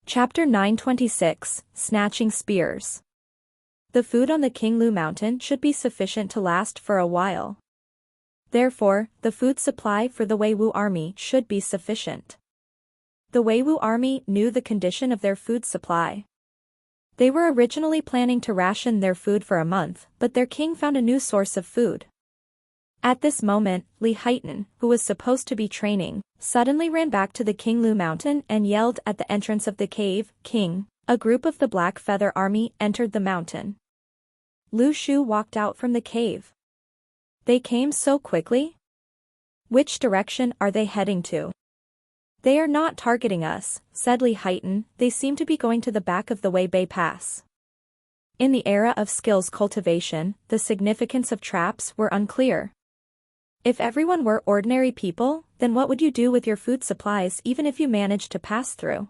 Chapter 926, Snatching Spears. The food on the King Lu Mountain should be sufficient to last for a while. Therefore, the food supply for the Wei Wu army should be sufficient. The Wei Wu army knew the condition of their food supply. They were originally planning to ration their food for a month, but their king found a new source of food. At this moment, Li Haitan, who was supposed to be training, suddenly ran back to the King Lu Mountain and yelled at the entrance of the cave, "King!" A group of the Black Feather Army entered the mountain. Lu Shu walked out from the cave. They came so quickly? Which direction are they heading to? They are not targeting us, said Li Haitan. They seem to be going to the back of the Wei Bei Pass. In the era of skills cultivation, the significance of traps were unclear. If everyone were ordinary people, then what would you do with your food supplies even if you managed to pass through?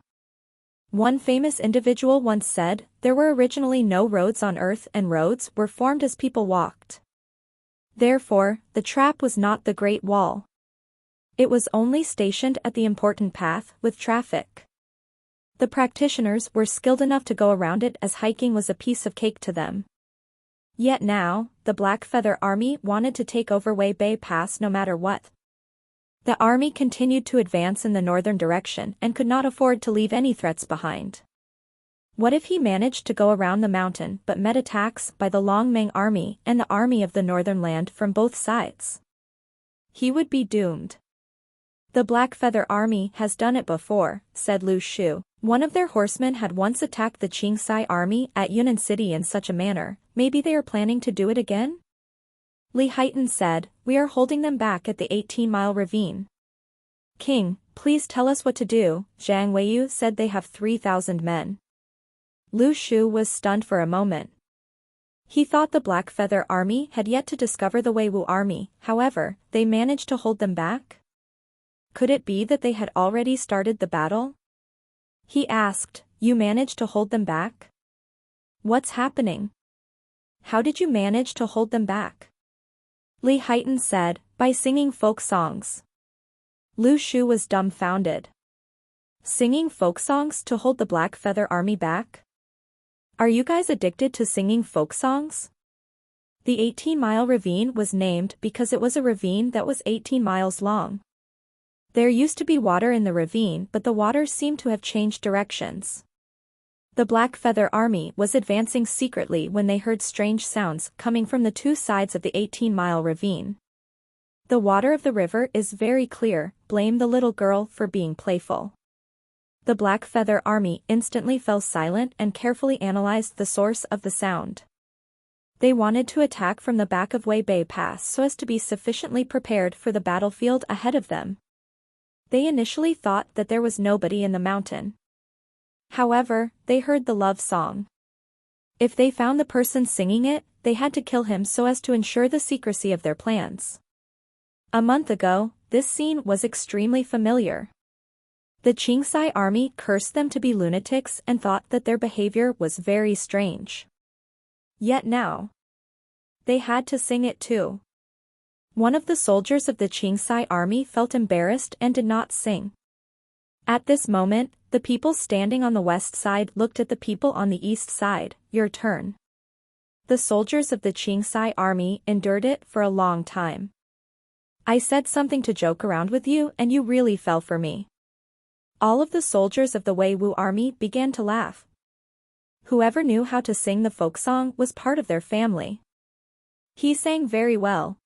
One famous individual once said, there were originally no roads on earth and roads were formed as people walked. Therefore, the trap was not the Great Wall. It was only stationed at the important path with traffic. The practitioners were skilled enough to go around it as hiking was a piece of cake to them. Yet now, the Black Feather Army wanted to take over Wei Bei Pass no matter what. The army continued to advance in the northern direction and could not afford to leave any threats behind. What if he managed to go around the mountain but met attacks by the Long Meng army and the army of the northern land from both sides? He would be doomed. The Black Feather Army has done it before, said Lu Shu. One of their horsemen had once attacked the Qingsai army at Yunnan City in such a manner. Maybe they are planning to do it again? Li Haitan said, we are holding them back at the 18-mile ravine. King, please tell us what to do. Zhang Weiyu said they have 3,000 men. Lu Shu was stunned for a moment. He thought the Black Feather Army had yet to discover the Wei Wu army, however, they managed to hold them back? Could it be that they had already started the battle? He asked, you managed to hold them back? What's happening? How did you manage to hold them back? Li Haitan said, by singing folk songs. Lu Shu was dumbfounded. Singing folk songs to hold the Black Feather Army back? Are you guys addicted to singing folk songs? The 18-mile ravine was named because it was a ravine that was 18 miles long. There used to be water in the ravine, but the water seemed to have changed directions. The Black Feather Army was advancing secretly when they heard strange sounds coming from the two sides of the 18-mile ravine. The water of the river is very clear, blame the little girl for being playful. The Black Feather Army instantly fell silent and carefully analyzed the source of the sound. They wanted to attack from the back of Wei Bei Pass so as to be sufficiently prepared for the battlefield ahead of them. They initially thought that there was nobody in the mountain. However, they heard the love song. If they found the person singing it, they had to kill him so as to ensure the secrecy of their plans. A month ago, this scene was extremely familiar. The Qingsai army cursed them to be lunatics and thought that their behavior was very strange. Yet now, they had to sing it too. One of the soldiers of the Qingsai army felt embarrassed and did not sing. At this moment, the people standing on the west side looked at the people on the east side. Your turn. The soldiers of the Qingsai army endured it for a long time. I said something to joke around with you and you really fell for me. All of the soldiers of the Wei Wu army began to laugh. Whoever knew how to sing the folk song was part of their family. He sang very well.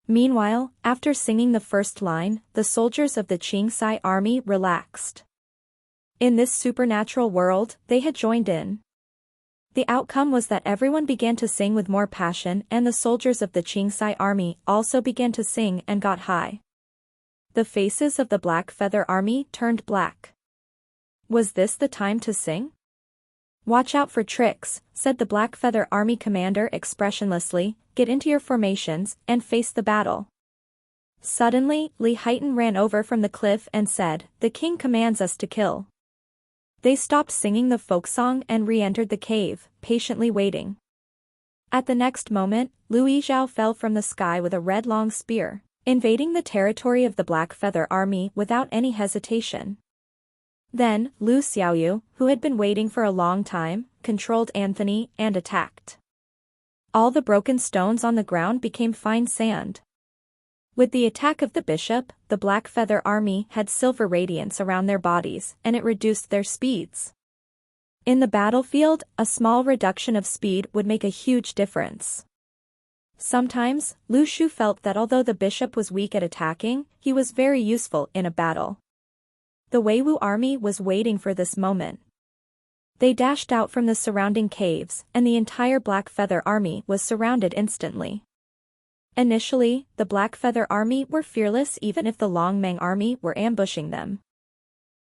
Meanwhile, after singing the first line, the soldiers of the Qingsai army relaxed. In this supernatural world, they had joined in. The outcome was that everyone began to sing with more passion and the soldiers of the Qingsai army also began to sing and got high. The faces of the Black Feather Army turned black. Was this the time to sing? Watch out for tricks, said the Black Feather Army commander expressionlessly, get into your formations and face the battle. Suddenly, Li Haitan ran over from the cliff and said, the king commands us to kill. They stopped singing the folk song and re-entered the cave, patiently waiting. At the next moment, Lu Yizhao fell from the sky with a red long spear, invading the territory of the Black Feather Army without any hesitation. Then, Lu Xiaoyu, who had been waiting for a long time, controlled Anthony and attacked. All the broken stones on the ground became fine sand. With the attack of the bishop, the Black Feather Army had silver radiance around their bodies, and it reduced their speeds. In the battlefield, a small reduction of speed would make a huge difference. Sometimes, Lu Shu felt that although the bishop was weak at attacking, he was very useful in a battle. The Weiwu army was waiting for this moment. They dashed out from the surrounding caves, and the entire Black Feather Army was surrounded instantly. Initially, the Black Feather Army were fearless even if the Long Meng Army were ambushing them.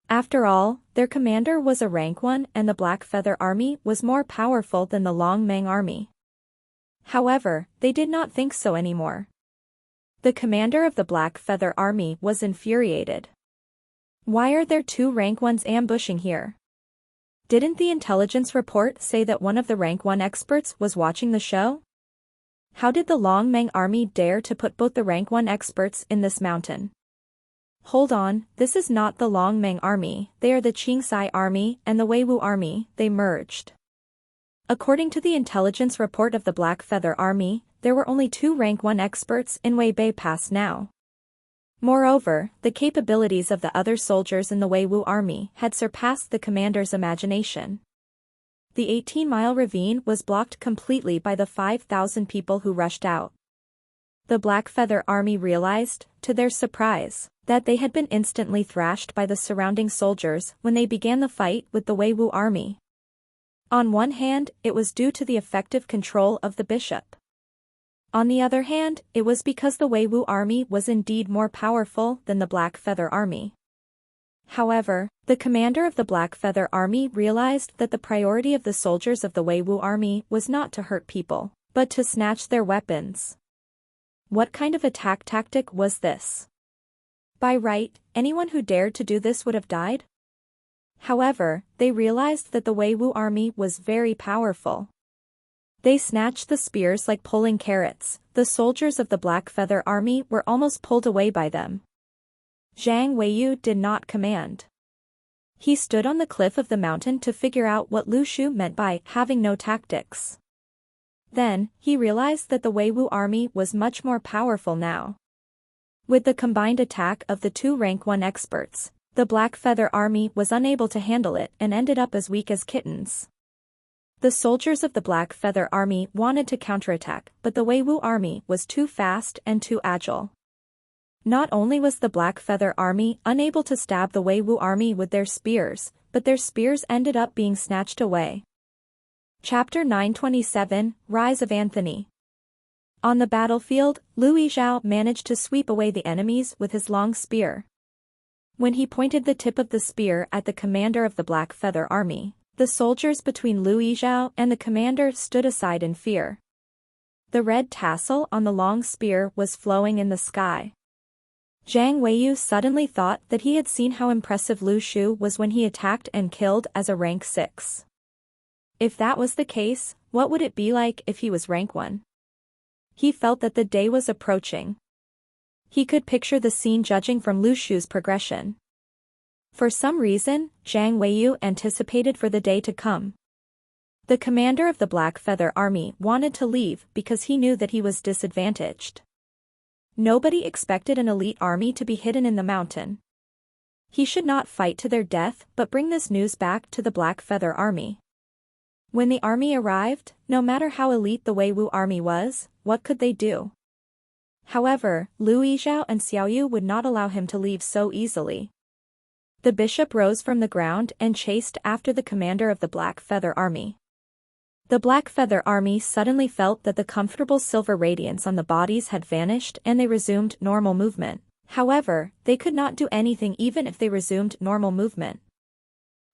After all, their commander was a rank 1 and the Black Feather Army was more powerful than the Long Meng Army. However, they did not think so anymore. The commander of the Black Feather Army was infuriated. Why are there 2 rank 1s ambushing here? Didn't the intelligence report say that one of the rank 1 experts was watching the show? How did the Long Meng Army dare to put both the rank 1 experts in this mountain? Hold on, this is not the Long Meng Army, they are the Qingxai Army and the Weiwu Army, they merged. According to the intelligence report of the Black Feather Army, there were only 2 rank 1 experts in Weibei Pass now. Moreover, the capabilities of the other soldiers in the Weiwu Army had surpassed the commander's imagination. The 18-mile ravine was blocked completely by the 5,000 people who rushed out. The Black Feather Army realized, to their surprise, that they had been instantly thrashed by the surrounding soldiers when they began the fight with the Weiwu Army. On one hand, it was due to the effective control of the bishop. On the other hand, it was because the Weiwu Army was indeed more powerful than the Black Feather Army. However, the commander of the Black Feather Army realized that the priority of the soldiers of the Weiwu Army was not to hurt people, but to snatch their weapons. What kind of attack tactic was this? By right, anyone who dared to do this would have died? However, they realized that the Weiwu Army was very powerful. They snatched the spears like pulling carrots. The soldiers of the Black Feather Army were almost pulled away by them. Zhang Weiyu did not command. He stood on the cliff of the mountain to figure out what Lu Shu meant by having no tactics. Then, he realized that the Weiwu Army was much more powerful now. With the combined attack of the 2 rank 1 experts, the Black Feather Army was unable to handle it and ended up as weak as kittens. The soldiers of the Black Feather Army wanted to counterattack, but the Weiwu Army was too fast and too agile. Not only was the Black Feather Army unable to stab the Weiwu Army with their spears, but their spears ended up being snatched away. Chapter 927, Rise of Anthony. On the battlefield, Lu Yizhao managed to sweep away the enemies with his long spear. When he pointed the tip of the spear at the commander of the Black Feather Army, the soldiers between Lu Yizhao and the commander stood aside in fear. The red tassel on the long spear was flowing in the sky. Zhang Weiyu suddenly thought that he had seen how impressive Lu Shu was when he attacked and killed as a rank 6. If that was the case, what would it be like if he was rank 1? He felt that the day was approaching. He could picture the scene judging from Lu Shu's progression. For some reason, Zhang Weiyu anticipated for the day to come. The commander of the Black Feather Army wanted to leave because he knew that he was disadvantaged. Nobody expected an elite army to be hidden in the mountain. He should not fight to their death but bring this news back to the Black Feather Army. When the army arrived, no matter how elite the Weiwu Army was, what could they do? However, Lu Yizhao and Xiaoyu would not allow him to leave so easily. The bishop rose from the ground and chased after the commander of the Black Feather Army. The Black Feather Army suddenly felt that the comfortable silver radiance on the bodies had vanished and they resumed normal movement. However, they could not do anything even if they resumed normal movement.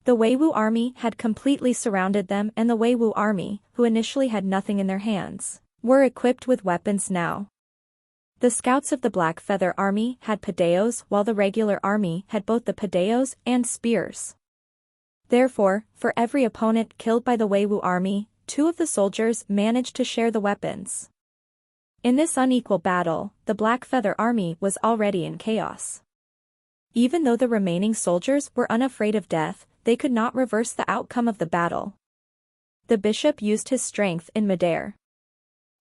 The Weiwu Army had completely surrounded them and the Weiwu Army, who initially had nothing in their hands, were equipped with weapons now. The scouts of the Black Feather Army had padaos while the regular army had both the padaos and spears. Therefore, for every opponent killed by the Weiwu Army, 2 of the soldiers managed to share the weapons. In this unequal battle, the Black Feather Army was already in chaos. Even though the remaining soldiers were unafraid of death, they could not reverse the outcome of the battle. The bishop used his strength in midair.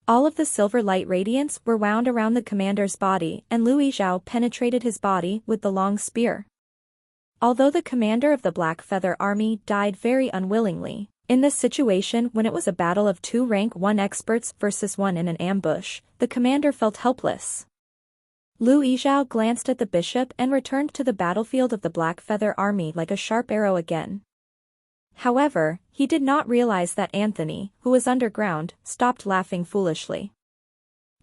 All of the silver light radiance were wound around the commander's body, and Lu Yizhao penetrated his body with the long spear. Although the commander of the Black Feather Army died very unwillingly, in this situation when it was a battle of 2 rank 1 experts versus 1 in an ambush, the commander felt helpless. Lu Yizhao glanced at the bishop and returned to the battlefield of the Black Feather Army like a sharp arrow again. However, he did not realize that Anthony, who was underground, stopped laughing foolishly.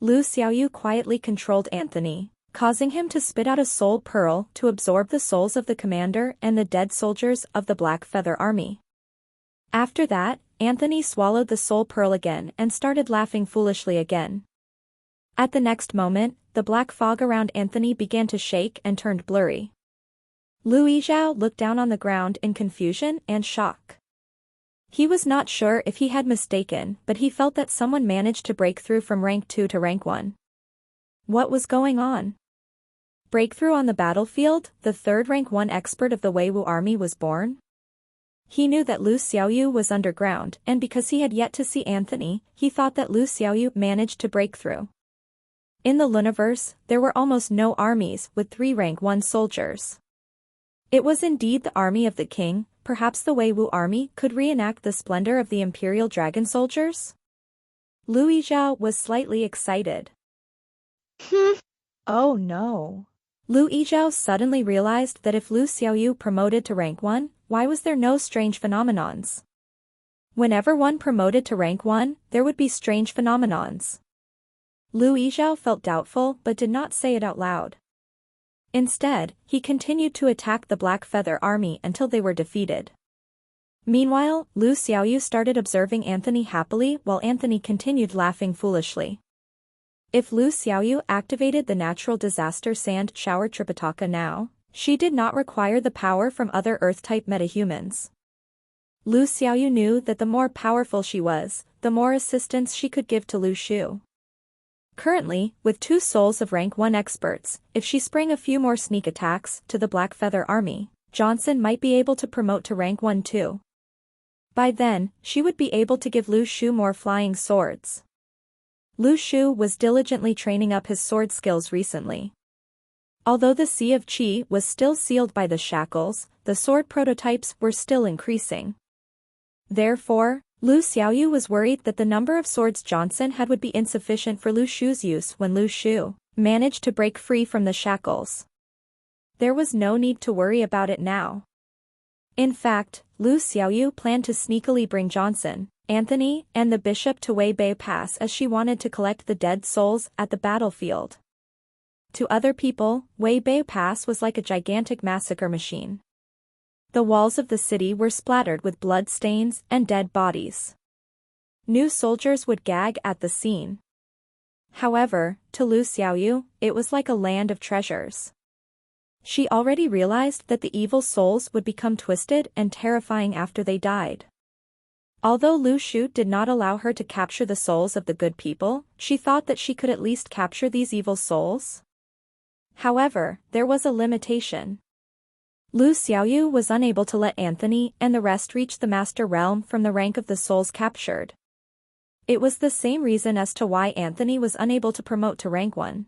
Lu Xiaoyu quietly controlled Anthony, causing him to spit out a soul pearl to absorb the souls of the commander and the dead soldiers of the Black Feather Army. After that, Anthony swallowed the soul pearl again and started laughing foolishly again. At the next moment, the black fog around Anthony began to shake and turned blurry. Lu Yizhao looked down on the ground in confusion and shock. He was not sure if he had mistaken, but he felt that someone managed to break through from rank 2 to rank 1. What was going on? Breakthrough on the battlefield, the 3rd rank 1 expert of the Weiwu army was born? He knew that Lu Xiaoyu was underground, and because he had yet to see Anthony, he thought that Lu Xiaoyu managed to break through. In the Luniverse, there were almost no armies with 3 rank 1 soldiers. It was indeed the army of the king. Perhaps the Weiwu army could reenact the splendor of the Imperial Dragon soldiers? Lu Yizhao was slightly excited. Oh no. Lu Yizhao suddenly realized that if Lu Xiaoyu promoted to rank 1, why was there no strange phenomenons? Whenever one promoted to rank 1, there would be strange phenomenons. Lu Yizhao felt doubtful but did not say it out loud. Instead, he continued to attack the Black Feather Army until they were defeated. Meanwhile, Lu Xiaoyu started observing Anthony happily while Anthony continued laughing foolishly. If Lu Xiaoyu activated the natural disaster sand shower Tripitaka now, she did not require the power from other Earth-type metahumans. Lu Xiaoyu knew that the more powerful she was, the more assistance she could give to Lu Shu. Currently, with 2 souls of rank 1 experts, if she sprang a few more sneak attacks to the Black Feather Army, Johnson might be able to promote to rank 1 too. By then, she would be able to give Lu Shu more flying swords. Lu Shu was diligently training up his sword skills recently. Although the Sea of Qi was still sealed by the shackles, the sword prototypes were still increasing. Therefore, Lu Xiaoyu was worried that the number of swords Johnson had would be insufficient for Lu Shu's use when Lu Shu managed to break free from the shackles. There was no need to worry about it now. In fact, Lu Xiaoyu planned to sneakily bring Johnson, Anthony, and the bishop to Weibei Pass as she wanted to collect the dead souls at the battlefield. To other people, Weibei Pass was like a gigantic massacre machine. The walls of the city were splattered with blood stains and dead bodies. New soldiers would gag at the scene. However, to Lu Xiaoyu, it was like a land of treasures. She already realized that the evil souls would become twisted and terrifying after they died. Although Lu Shu did not allow her to capture the souls of the good people, she thought that she could at least capture these evil souls. However, there was a limitation. Lu Xiaoyu was unable to let Anthony and the rest reach the Master Realm from the rank of the souls captured. It was the same reason as to why Anthony was unable to promote to rank 1.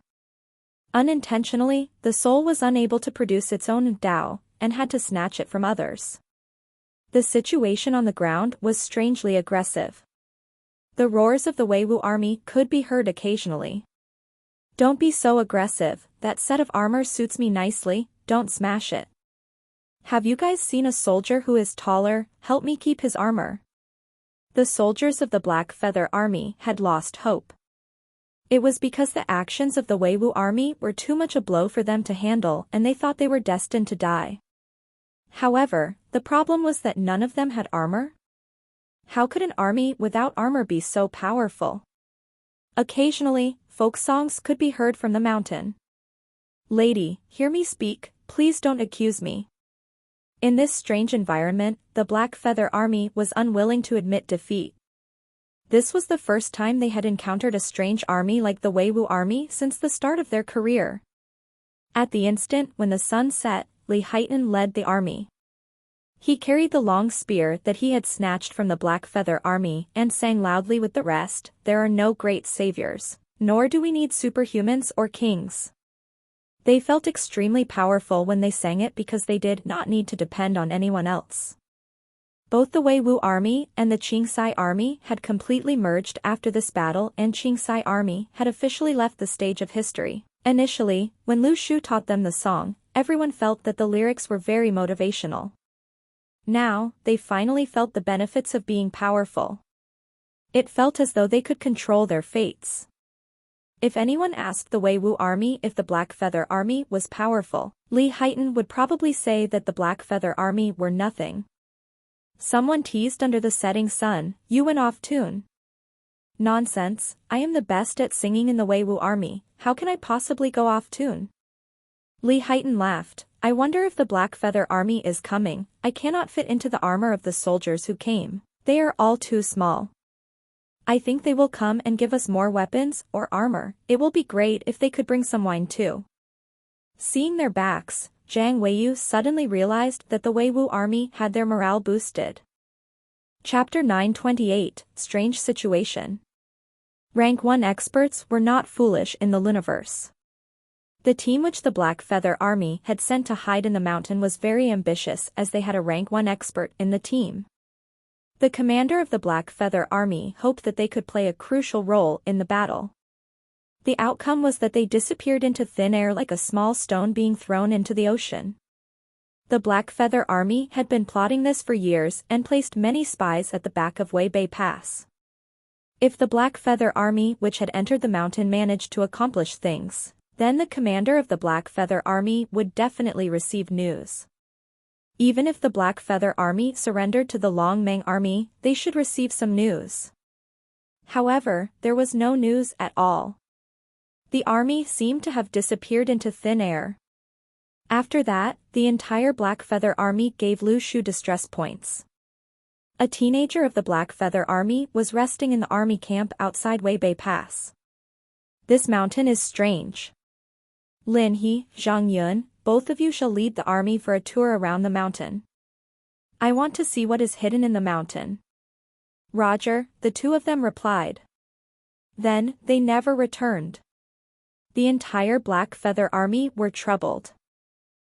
Unintentionally, the soul was unable to produce its own Dao, and had to snatch it from others. The situation on the ground was strangely aggressive. The roars of the Weiwu army could be heard occasionally. Don't be so aggressive, that set of armor suits me nicely, don't smash it. Have you guys seen a soldier who is taller? Help me keep his armor. The soldiers of the Black Feather Army had lost hope. It was because the actions of the Weiwu army were too much a blow for them to handle and they thought they were destined to die. However, the problem was that none of them had armor. How could an army without armor be so powerful? Occasionally, folk songs could be heard from the mountain. Lady, hear me speak, please don't accuse me. In this strange environment, the Black Feather Army was unwilling to admit defeat. This was the first time they had encountered a strange army like the Weiwu army since the start of their career. At the instant when the sun set, Li Haitan led the army. He carried the long spear that he had snatched from the Black Feather army and sang loudly with the rest, "There are no great saviors, nor do we need superhumans or kings." They felt extremely powerful when they sang it because they did not need to depend on anyone else. Both the Weiwu army and the Qingxi army had completely merged after this battle, and Qingxi army had officially left the stage of history. Initially, when Lu Shu taught them the song, everyone felt that the lyrics were very motivational. Now, they finally felt the benefits of being powerful. It felt as though they could control their fates. If anyone asked the Weiwu army if the Black Feather army was powerful, Li Haitan would probably say that the Black Feather army were nothing. Someone teased under the setting sun, "You went off tune." "Nonsense, I am the best at singing in the Weiwu army, how can I possibly go off tune?" Li Haitan laughed, "I wonder if the Black Feather army is coming. I cannot fit into the armor of the soldiers who came. They are all too small. I think they will come and give us more weapons or armor. It will be great if they could bring some wine too." Seeing their backs, Zhang Weiyu suddenly realized that the Weiwu army had their morale boosted. Chapter 928, Strange Situation. Rank 1 experts were not foolish in the Luniverse. The team which the Black Feather army had sent to hide in the mountain was very ambitious, as they had a rank 1 expert in the team. The commander of the Black Feather army hoped that they could play a crucial role in the battle. The outcome was that they disappeared into thin air like a small stone being thrown into the ocean. The Black Feather army had been plotting this for years and placed many spies at the back of Weibei Pass. If the Black Feather army which had entered the mountain managed to accomplish things, then the commander of the Black Feather army would definitely receive news. Even if the Black Feather army surrendered to the Long Meng army, they should receive some news. However, there was no news at all. The army seemed to have disappeared into thin air. After that, the entire Black Feather army gave Lu Shu distress points. A teenager of the Black Feather army was resting in the army camp outside Weibei Pass. "This mountain is strange. Lin He, Zhang Yun, both of you shall lead the army for a tour around the mountain. I want to see what is hidden in the mountain." "Roger," the two of them replied. Then, they never returned. The entire Black Feather army were troubled.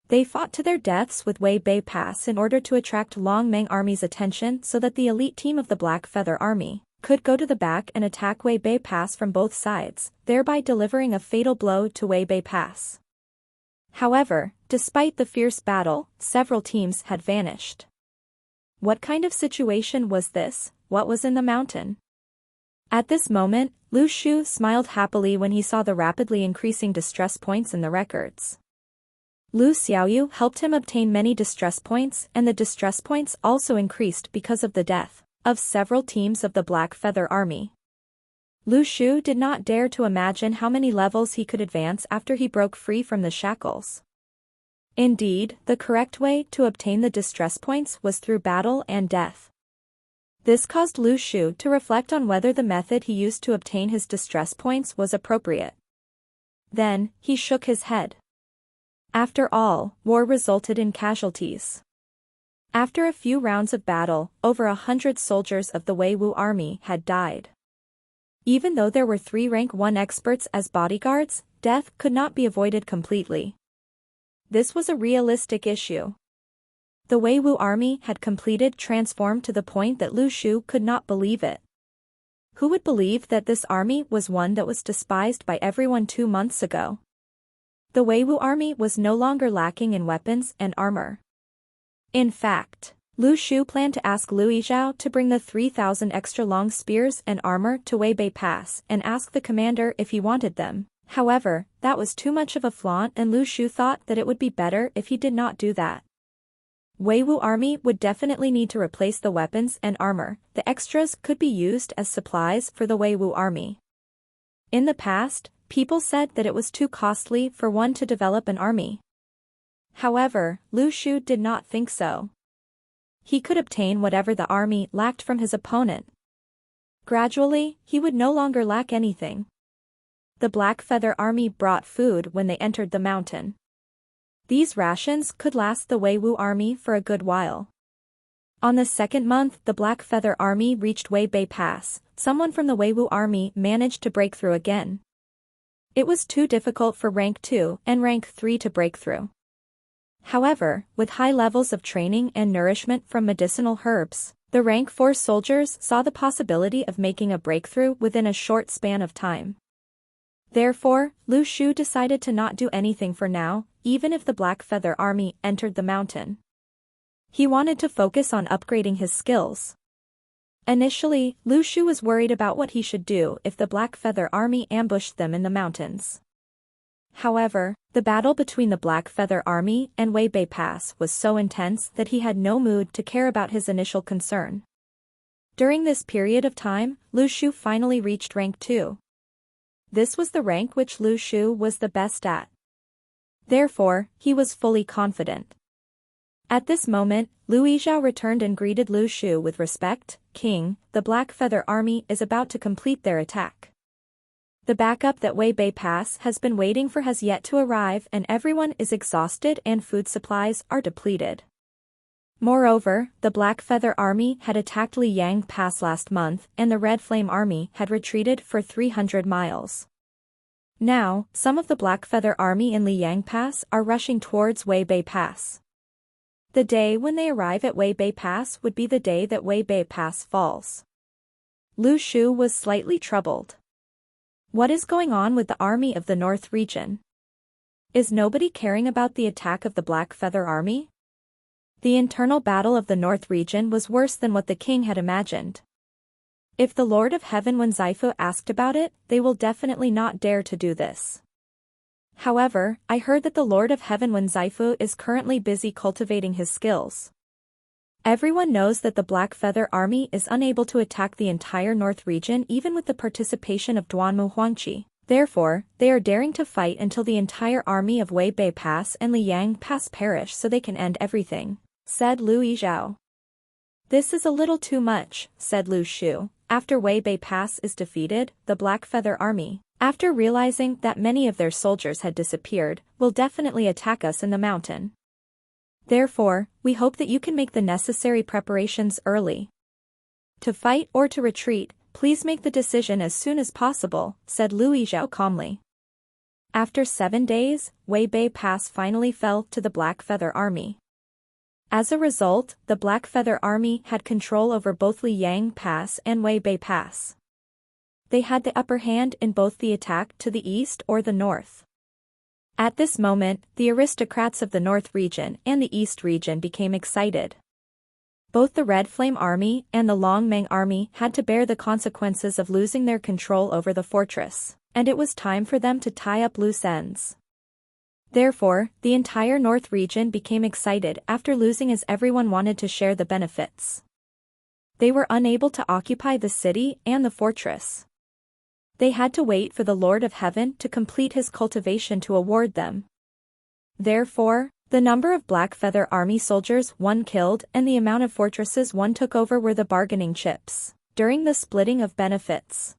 They fought to their deaths with Weibei Pass in order to attract Long Meng army's attention so that the elite team of the Black Feather army could go to the back and attack Weibei Pass from both sides, thereby delivering a fatal blow to Weibei Pass. However, despite the fierce battle, several teams had vanished. What kind of situation was this? What was in the mountain? At this moment, Lu Shu smiled happily when he saw the rapidly increasing distress points in the records. Lu Xiaoyu helped him obtain many distress points, and the distress points also increased because of the death of several teams of the Black Feather army. Lu Shu did not dare to imagine how many levels he could advance after he broke free from the shackles. Indeed, the correct way to obtain the distress points was through battle and death. This caused Lu Shu to reflect on whether the method he used to obtain his distress points was appropriate. Then, he shook his head. After all, war resulted in casualties. After a few rounds of battle, over 100 soldiers of the Weiwu army had died. Even though there were 3 rank 1 experts as bodyguards, death could not be avoided completely. This was a realistic issue. The Weiwu army had completed transformed to the point that Lu Shu could not believe it. Who would believe that this army was one that was despised by everyone 2 months ago? The Weiwu army was no longer lacking in weapons and armor. In fact, Lu Shu planned to ask Lu Yizhao to bring the 3,000 extra long spears and armor to Weibei Pass and ask the commander if he wanted them. However, that was too much of a flaunt, and Lu Shu thought that it would be better if he did not do that. Weiwu army would definitely need to replace the weapons and armor. The extras could be used as supplies for the Weiwu army. In the past, people said that it was too costly for one to develop an army. However, Lu Shu did not think so. He could obtain whatever the army lacked from his opponent. Gradually, he would no longer lack anything. The Black Feather army brought food when they entered the mountain. These rations could last the Wei Wu army for a good while. On the second month, the Black Feather Army reached Wei Bei Pass. Someone from the Wei Wu army managed to break through again. It was too difficult for rank 2 and rank 3 to break through. However, with high levels of training and nourishment from medicinal herbs, the rank 4 soldiers saw the possibility of making a breakthrough within a short span of time. Therefore, Lu Shu decided to not do anything for now, even if the Black Feather Army entered the mountain. He wanted to focus on upgrading his skills. Initially, Lu Shu was worried about what he should do if the Black Feather Army ambushed them in the mountains. However, the battle between the Black Feather Army and Wei Bei Pass was so intense that he had no mood to care about his initial concern. During this period of time, Lu Shu finally reached rank 2. This was the rank which Lu Shu was the best at. Therefore, he was fully confident. At this moment, Lu Yizhao returned and greeted Lu Shu with respect. "King, the Black Feather Army is about to complete their attack. The backup that Wei Bei Pass has been waiting for has yet to arrive and everyone is exhausted and food supplies are depleted. Moreover, the Black Feather Army had attacked Liyang Pass last month and the Red Flame Army had retreated for 300 miles. Now, some of the Black Feather Army in Liyang Pass are rushing towards Wei Bei Pass. The day when they arrive at Wei Bei Pass would be the day that Wei Bei Pass falls." Lu Shu was slightly troubled. What is going on with the army of the North region? Is nobody caring about the attack of the Black Feather Army? The internal battle of the North region was worse than what the king had imagined. If the Lord of Heaven Wen Zaifu asked about it, they will definitely not dare to do this. However, I heard that the Lord of Heaven Wen Zaifu is currently busy cultivating his skills. Everyone knows that the Black Feather Army is unable to attack the entire North region even with the participation of Duanmu Huangqi. Therefore, they are daring to fight until the entire army of Wei Bei Pass and Liyang Pass perish so they can end everything, said Lu Yizhao. This is a little too much, said Lu Shu. After Wei Bei Pass is defeated, the Black Feather Army, after realizing that many of their soldiers had disappeared, will definitely attack us in the mountain. Therefore, we hope that you can make the necessary preparations early. To fight or to retreat, please make the decision as soon as possible, said Lu Yizhao calmly. After 7 days, Wei Bei Pass finally fell to the Black Feather Army. As a result, the Black Feather Army had control over both Liyang Pass and Wei Bei Pass. They had the upper hand in both the attack to the east or the north. At this moment, the aristocrats of the North region and the East region became excited. Both the Red Flame Army and the Long Meng Army had to bear the consequences of losing their control over the fortress, and it was time for them to tie up loose ends. Therefore, the entire North region became excited after losing as everyone wanted to share the benefits. They were unable to occupy the city and the fortress. They had to wait for the Lord of Heaven to complete his cultivation to award them. Therefore, the number of Black Feather Army soldiers one killed and the amount of fortresses one took over were the bargaining chips during the splitting of benefits.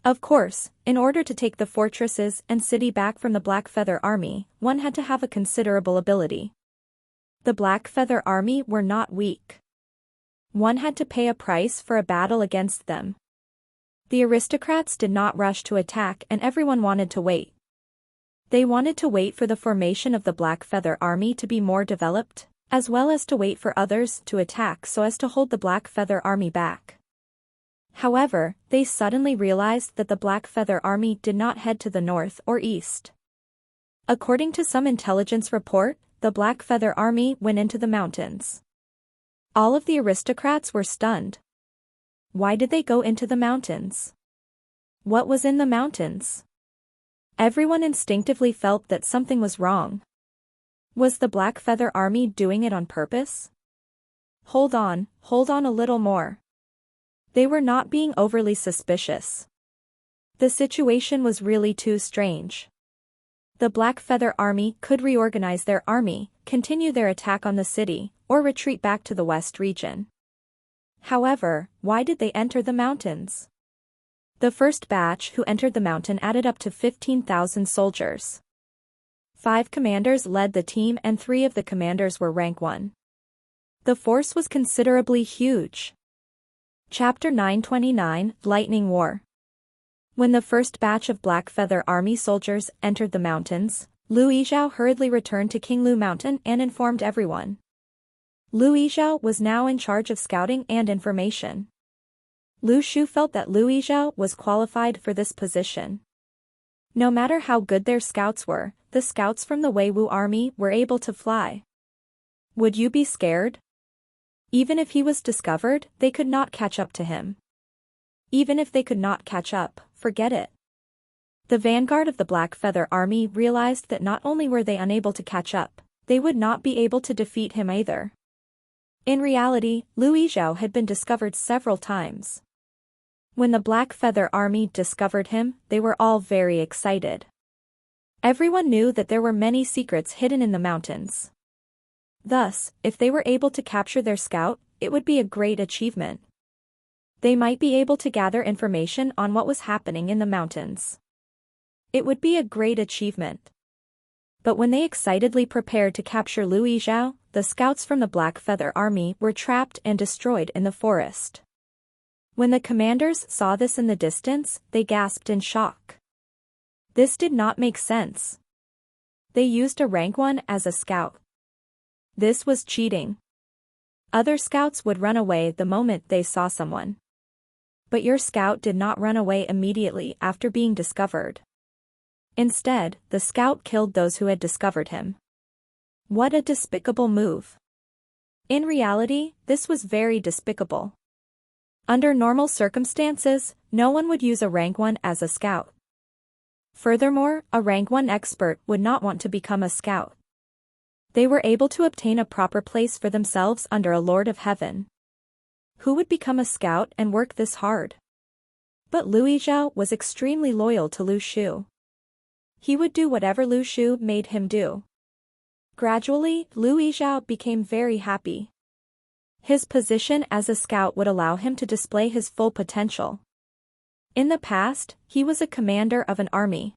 Of course, in order to take the fortresses and city back from the Black Feather Army, one had to have a considerable ability. The Black Feather Army were not weak. One had to pay a price for a battle against them. The aristocrats did not rush to attack and everyone wanted to wait. They wanted to wait for the formation of the Black Feather Army to be more developed, as well as to wait for others to attack so as to hold the Black Feather Army back. However, they suddenly realized that the Black Feather Army did not head to the north or east. According to some intelligence report, the Black Feather Army went into the mountains. All of the aristocrats were stunned. Why did they go into the mountains? What was in the mountains? Everyone instinctively felt that something was wrong. Was the Black Feather Army doing it on purpose? Hold on a little more. They were not being overly suspicious. The situation was really too strange. The Black Feather Army could reorganize their army, continue their attack on the city, or retreat back to the west region. However, why did they enter the mountains? The first batch who entered the mountain added up to 15,000 soldiers. 5 commanders led the team and 3 of the commanders were rank 1. The force was considerably huge. Chapter 929, Lightning War. When the first batch of Black Feather Army soldiers entered the mountains, Lu Yizhao hurriedly returned to King Lu Mountain and informed everyone. Lu Yizhao was now in charge of scouting and information. Lu Shu felt that Lu Yizhao was qualified for this position. No matter how good their scouts were, the scouts from the Weiwu army were able to fly. Would you be scared? Even if he was discovered, they could not catch up to him. Even if they could not catch up, forget it. The vanguard of the Black Feather Army realized that not only were they unable to catch up, they would not be able to defeat him either. In reality, Lu Yizhao had been discovered several times. When the Black Feather Army discovered him, they were all very excited. Everyone knew that there were many secrets hidden in the mountains. Thus, if they were able to capture their scout, it would be a great achievement. They might be able to gather information on what was happening in the mountains. It would be a great achievement. But when they excitedly prepared to capture Lu Yizhao, the scouts from the Black Feather Army were trapped and destroyed in the forest. When the commanders saw this in the distance, they gasped in shock. This did not make sense. They used a rank 1 as a scout. This was cheating. Other scouts would run away the moment they saw someone. But your scout did not run away immediately after being discovered. Instead, the scout killed those who had discovered him. What a despicable move. In reality, this was very despicable. Under normal circumstances, no one would use a rank 1 as a scout. Furthermore, a rank 1 expert would not want to become a scout. They were able to obtain a proper place for themselves under a Lord of Heaven. Who would become a scout and work this hard? But Lu Yizhao was extremely loyal to Lu Shu. He would do whatever Lu Shu made him do. Gradually, Lu Yizhao became very happy. His position as a scout would allow him to display his full potential. In the past, he was a commander of an army.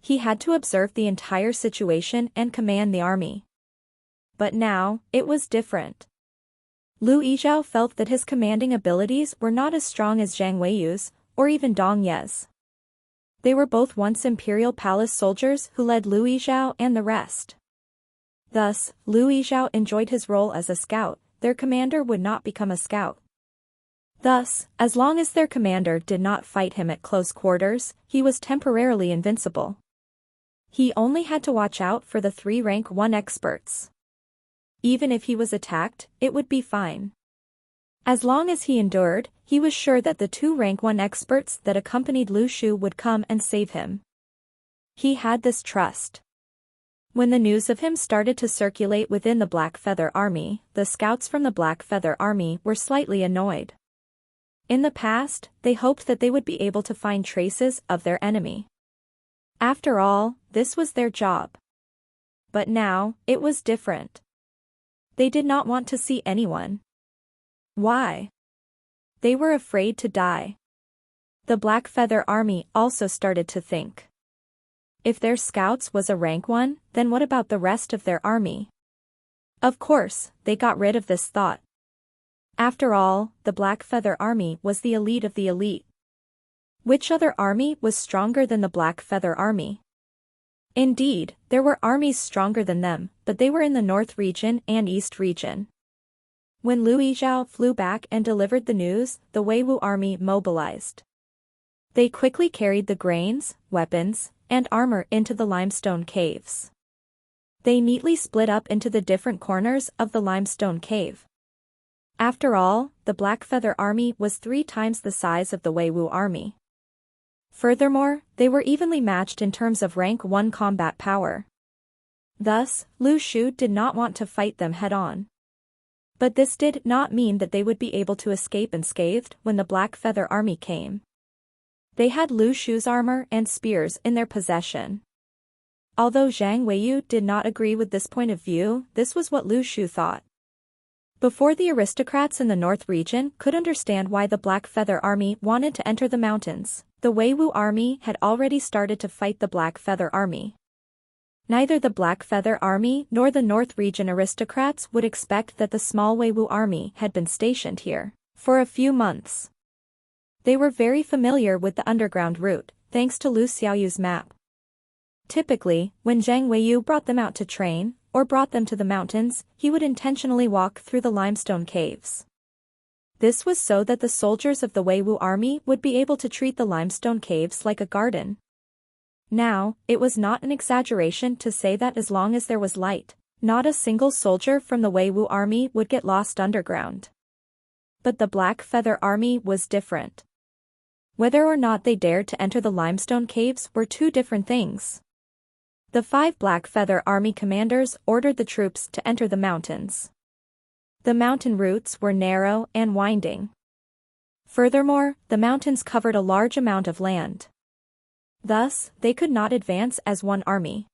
He had to observe the entire situation and command the army. But now, it was different. Lu Yizhao felt that his commanding abilities were not as strong as Zhang Weiyu's, or even Dong Ye's. They were both once imperial palace soldiers who led Lu Yizhao and the rest. Thus, Lu Yizhao enjoyed his role as a scout. Their commander would not become a scout. Thus, as long as their commander did not fight him at close quarters, he was temporarily invincible. He only had to watch out for the 3 rank 1 experts. Even if he was attacked, it would be fine. As long as he endured, he was sure that the 2 rank 1 experts that accompanied Lu Shu would come and save him. He had this trust. When the news of him started to circulate within the Black Feather Army, the scouts from the Black Feather Army were slightly annoyed. In the past, they hoped that they would be able to find traces of their enemy. After all, this was their job. But now, it was different. They did not want to see anyone. Why? They were afraid to die. The Black Feather Army also started to think. If their scouts was a rank 1, then what about the rest of their army? Of course, they got rid of this thought. After all, the Black Feather Army was the elite of the elite. Which other army was stronger than the Black Feather Army? Indeed, there were armies stronger than them, but they were in the North region and East region. When Lu Yizhao flew back and delivered the news, the Weiwu army mobilized. They quickly carried the grains, weapons, and armor into the limestone caves. They neatly split up into the different corners of the limestone cave. After all, the Black Feather Army was 3 times the size of the Weiwu army. Furthermore, they were evenly matched in terms of rank 1 combat power. Thus, Lu Shu did not want to fight them head-on. But this did not mean that they would be able to escape unscathed when the Black Feather Army came. They had Lu Shu's armor and spears in their possession. Although Zhang Weiyu did not agree with this point of view, this was what Lu Shu thought. Before the aristocrats in the North region could understand why the Black Feather Army wanted to enter the mountains, the Weiwu army had already started to fight the Black Feather Army. Neither the Black Feather Army nor the North Region aristocrats would expect that the small Weiwu army had been stationed here for a few months. They were very familiar with the underground route, thanks to Lu Xiaoyu's map. Typically, when Zhang Weiyu brought them out to train, or brought them to the mountains, he would intentionally walk through the limestone caves. This was so that the soldiers of the Weiwu army would be able to treat the limestone caves like a garden. Now, it was not an exaggeration to say that as long as there was light, not a single soldier from the Weiwu army would get lost underground. But the Black Feather Army was different. Whether or not they dared to enter the limestone caves were two different things. The 5 Black Feather Army commanders ordered the troops to enter the mountains. The mountain routes were narrow and winding. Furthermore, the mountains covered a large amount of land. Thus, they could not advance as one army.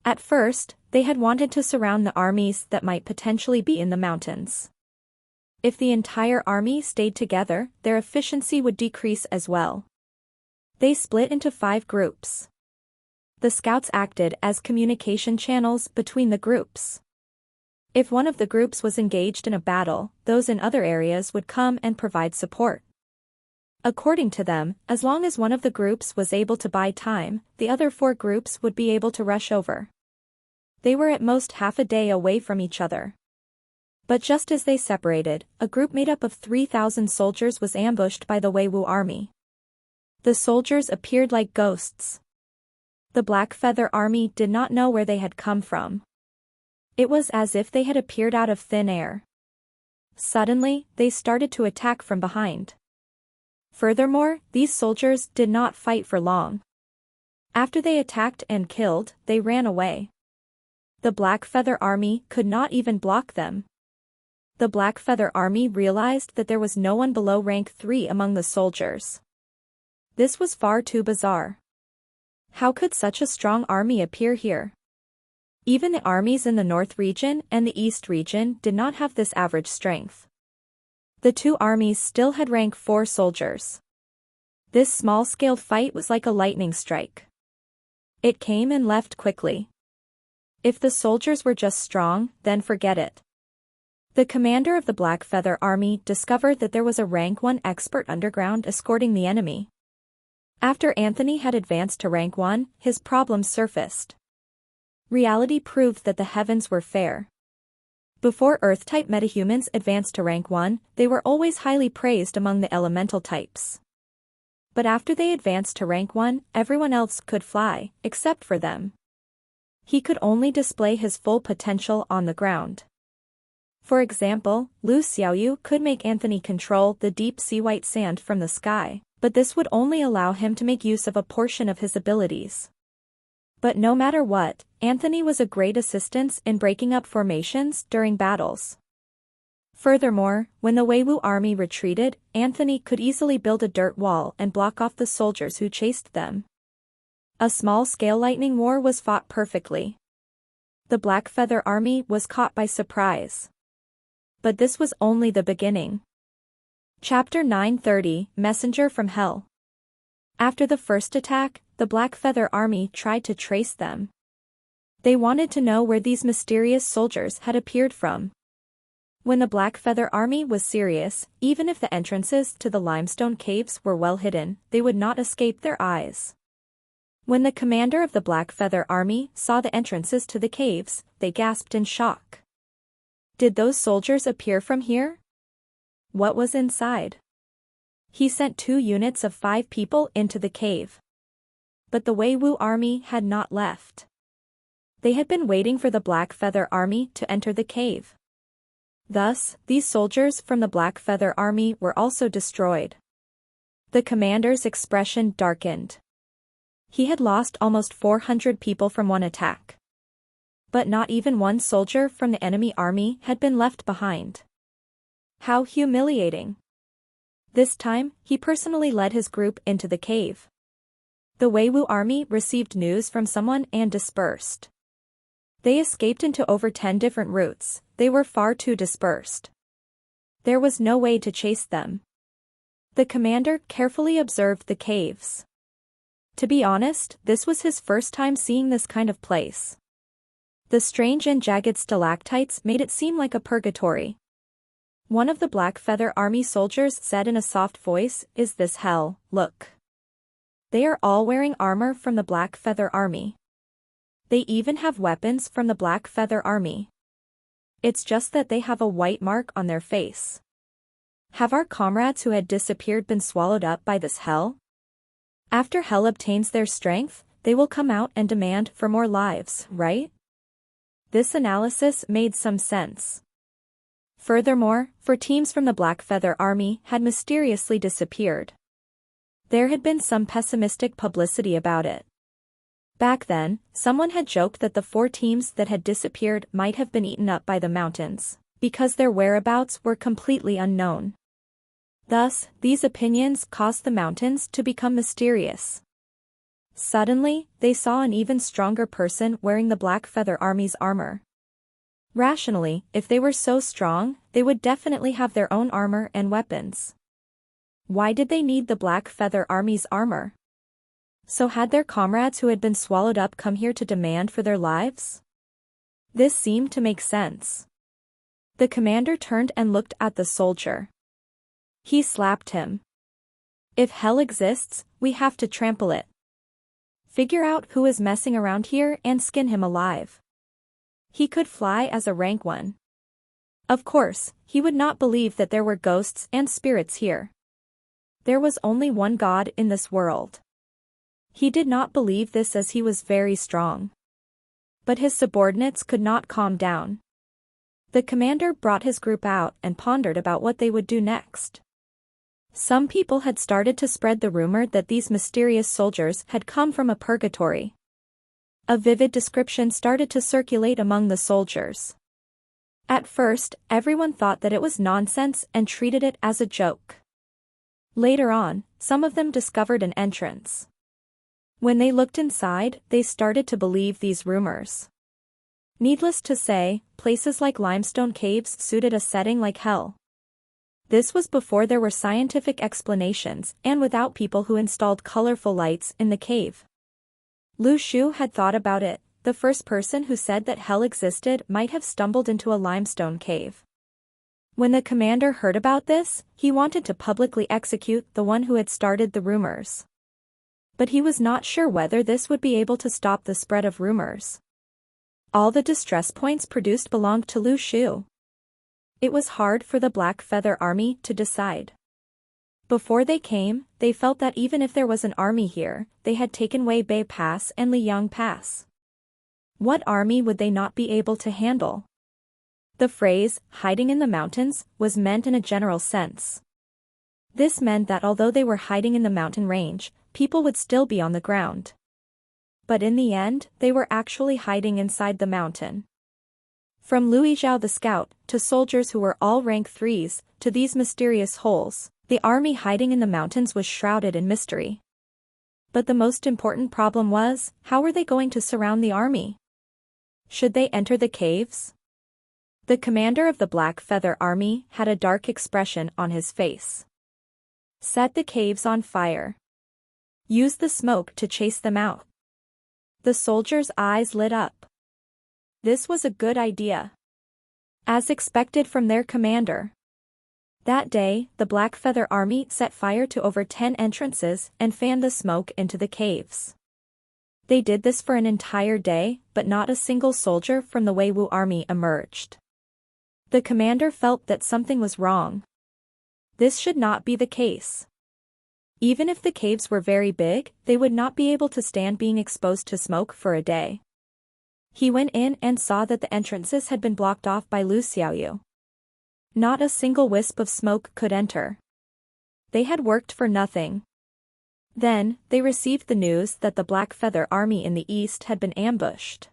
At first, they had wanted to surround the armies that might potentially be in the mountains. If the entire army stayed together, their efficiency would decrease as well. They split into 5 groups. The scouts acted as communication channels between the groups. If one of the groups was engaged in a battle, those in other areas would come and provide support. According to them, as long as one of the groups was able to buy time, the other 4 groups would be able to rush over. They were at most half a day away from each other. But just as they separated, a group made up of 3,000 soldiers was ambushed by the Weiwu army. The soldiers appeared like ghosts. The Black Feather Army did not know where they had come from. It was as if they had appeared out of thin air. Suddenly, they started to attack from behind. Furthermore, these soldiers did not fight for long. After they attacked and killed, they ran away. The Black Feather Army could not even block them. The Black Feather Army realized that there was no one below rank 3 among the soldiers. This was far too bizarre. How could such a strong army appear here? Even the armies in the North region and the East region did not have this average strength. The 2 armies still had rank 4 soldiers. This small-scaled fight was like a lightning strike. It came and left quickly. If the soldiers were just strong, then forget it. The commander of the Black Feather Army discovered that there was a rank 1 expert underground escorting the enemy. After Anthony had advanced to rank 1, his problems surfaced. Reality proved that the heavens were fair. Before Earth-type metahumans advanced to rank 1, they were always highly praised among the elemental types. But after they advanced to rank 1, everyone else could fly, except for them. He could only display his full potential on the ground. For example, Lu Xiaoyu could make Anthony control the deep sea white sand from the sky, but this would only allow him to make use of a portion of his abilities. But no matter what, Anthony was a great assistance in breaking up formations during battles. Furthermore, when the Weiwu army retreated, Anthony could easily build a dirt wall and block off the soldiers who chased them. A small-scale lightning war was fought perfectly. The Black Feather Army was caught by surprise. But this was only the beginning. Chapter 930, Messenger from Hell. After the first attack, the Black Feather Army tried to trace them. They wanted to know where these mysterious soldiers had appeared from. When the Black Feather Army was serious, even if the entrances to the limestone caves were well hidden, they would not escape their eyes. When the commander of the Black Feather Army saw the entrances to the caves, they gasped in shock. Did those soldiers appear from here? What was inside? He sent 2 units of 5 people into the cave. But the Weiwu army had not left. They had been waiting for the Black Feather Army to enter the cave. Thus, these soldiers from the Black Feather Army were also destroyed. The commander's expression darkened. He had lost almost 400 people from one attack. But not even one soldier from the enemy army had been left behind. How humiliating. This time, he personally led his group into the cave. The Weiwu army received news from someone and dispersed. They escaped into over 10 different routes. They were far too dispersed. There was no way to chase them. The commander carefully observed the caves. To be honest, this was his first time seeing this kind of place. The strange and jagged stalactites made it seem like a purgatory. One of the Black Feather Army soldiers said in a soft voice, "Is this hell? Look. They are all wearing armor from the Black Feather Army. They even have weapons from the Black Feather Army. It's just that they have a white mark on their face. Have our comrades who had disappeared been swallowed up by this hell? After hell obtains their strength, they will come out and demand for more lives, right?" This analysis made some sense. Furthermore, 4 teams from the Black Feather Army had mysteriously disappeared. There had been some pessimistic publicity about it. Back then, someone had joked that the 4 teams that had disappeared might have been eaten up by the mountains, because their whereabouts were completely unknown. Thus, these opinions caused the mountains to become mysterious. Suddenly, they saw an even stronger person wearing the Black Feather Army's armor. Rationally, if they were so strong, they would definitely have their own armor and weapons. Why did they need the Black Feather Army's armor? So had their comrades who had been swallowed up come here to demand for their lives? This seemed to make sense. The commander turned and looked at the soldier. He slapped him. "If hell exists, we have to trample it. Figure out who is messing around here and skin him alive." He could fly as a rank 1. Of course, he would not believe that there were ghosts and spirits here. There was only one God in this world. He did not believe this as he was very strong. But his subordinates could not calm down. The commander brought his group out and pondered about what they would do next. Some people had started to spread the rumor that these mysterious soldiers had come from a purgatory. A vivid description started to circulate among the soldiers. At first, everyone thought that it was nonsense and treated it as a joke. Later on, some of them discovered an entrance. When they looked inside, they started to believe these rumors. Needless to say, places like limestone caves suited a setting like hell. This was before there were scientific explanations and without people who installed colorful lights in the cave. Lu Shu had thought about it. The first person who said that hell existed might have stumbled into a limestone cave. When the commander heard about this, he wanted to publicly execute the one who had started the rumors. But he was not sure whether this would be able to stop the spread of rumors. All the distress points produced belonged to Lu Shu. It was hard for the Black Feather Army to decide. Before they came, they felt that even if there was an army here, they had taken Wei Bei Pass and Liang Pass. What army would they not be able to handle? The phrase, "hiding in the mountains," was meant in a general sense. This meant that although they were hiding in the mountain range, people would still be on the ground. But in the end, they were actually hiding inside the mountain. From Louis Zhao the scout, to soldiers who were all rank 3s, to these mysterious holes, the army hiding in the mountains was shrouded in mystery. But the most important problem was, how were they going to surround the army? Should they enter the caves? The commander of the Black Feather Army had a dark expression on his face. Set the caves on fire. Use the smoke to chase them out. The soldiers' eyes lit up. This was a good idea. As expected from their commander. That day, the Black Feather Army set fire to over 10 entrances and fanned the smoke into the caves. They did this for an entire day, but not a single soldier from the Wei Wu army emerged. The commander felt that something was wrong. This should not be the case. Even if the caves were very big, they would not be able to stand being exposed to smoke for a day. He went in and saw that the entrances had been blocked off by Lu Xiaoyu. Not a single wisp of smoke could enter. They had worked for nothing. Then, they received the news that the Black Feather Army in the east had been ambushed.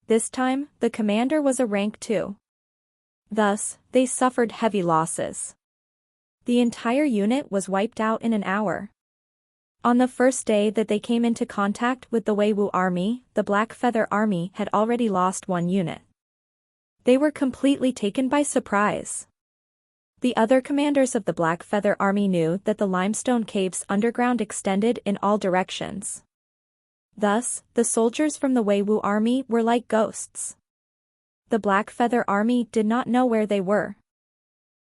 This time, the commander was a rank 2. Thus, they suffered heavy losses. The entire unit was wiped out in an hour. On the first day that they came into contact with the Wei Wu army, the Black Feather Army had already lost 1 unit. They were completely taken by surprise. The other commanders of the Black Feather Army knew that the limestone caves underground extended in all directions. Thus, the soldiers from the Wei-Wu army were like ghosts. The Black Feather Army did not know where they were.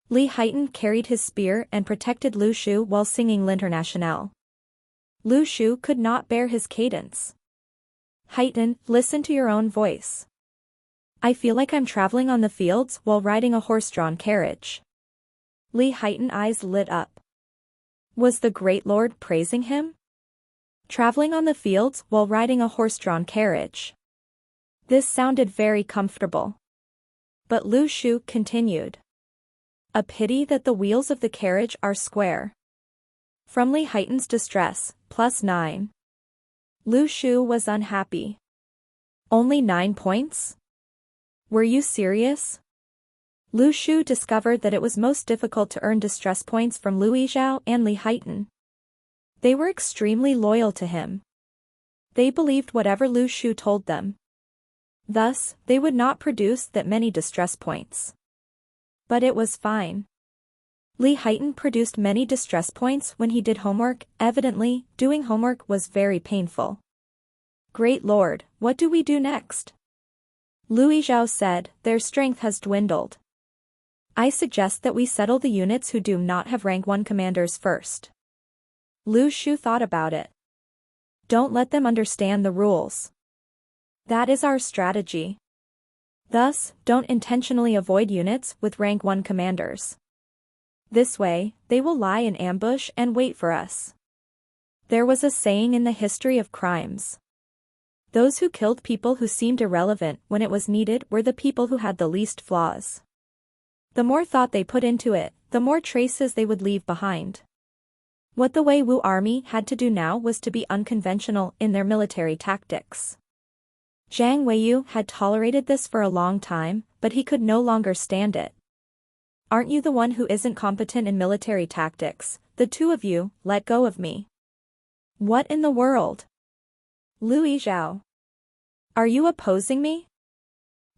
Li Haitan carried his spear and protected Lu Shu while singing L'Internationale. Lu Shu could not bear his cadence. Haitan, listen to your own voice. I feel like I'm traveling on the fields while riding a horse-drawn carriage. Li Haitan's eyes lit up. Was the Great Lord praising him? Traveling on the fields while riding a horse-drawn carriage. This sounded very comfortable. But Lu Shu continued. A pity that the wheels of the carriage are square. From Li Haitan's distress, +9. Lu Shu was unhappy. Only 9 points? Were you serious? Lu Shu discovered that it was most difficult to earn distress points from Lu Yizhao and Li Haitan. They were extremely loyal to him. They believed whatever Lu Shu told them. Thus, they would not produce that many distress points. But it was fine. Li Haitan produced many distress points when he did homework. Evidently, doing homework was very painful. Great Lord, what do we do next? Lu Yizhao said, their strength has dwindled. I suggest that we settle the units who do not have rank 1 commanders first. Lu Shu thought about it. Don't let them understand the rules. That is our strategy. Thus, don't intentionally avoid units with rank 1 commanders. This way, they will lie in ambush and wait for us. There was a saying in the history of crimes. Those who killed people who seemed irrelevant when it was needed were the people who had the least flaws. The more thought they put into it, the more traces they would leave behind. What the Wei-Wu army had to do now was to be unconventional in their military tactics. Zhang Weiyu had tolerated this for a long time, but he could no longer stand it. Aren't you the one who isn't competent in military tactics? The two of you, let go of me. What in the world? Lu Yizhao. Are you opposing me?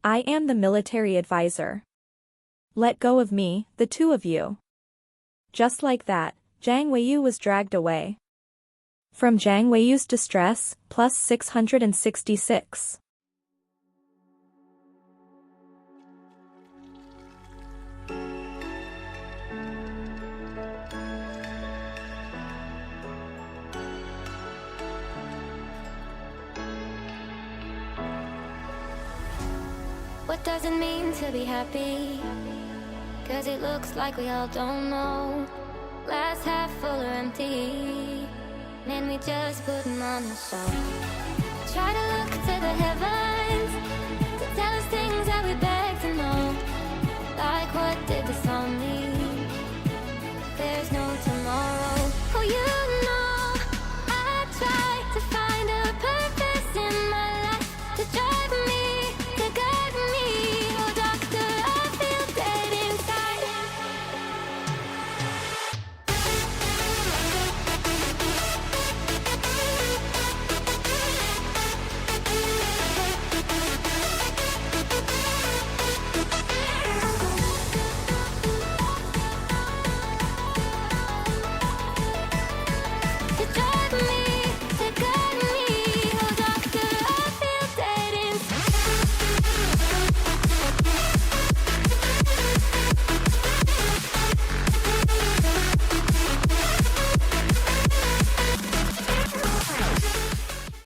I am the military advisor. Let go of me, the two of you. Just like that, Zhang Weiyu was dragged away. From Zhang Weiyu's distress, +666. What does it mean to be happy? 'Cause it looks like we all don't know. Glass half full or empty, man, we just putting on a show. Try to look to the heavens to tell us things that we better.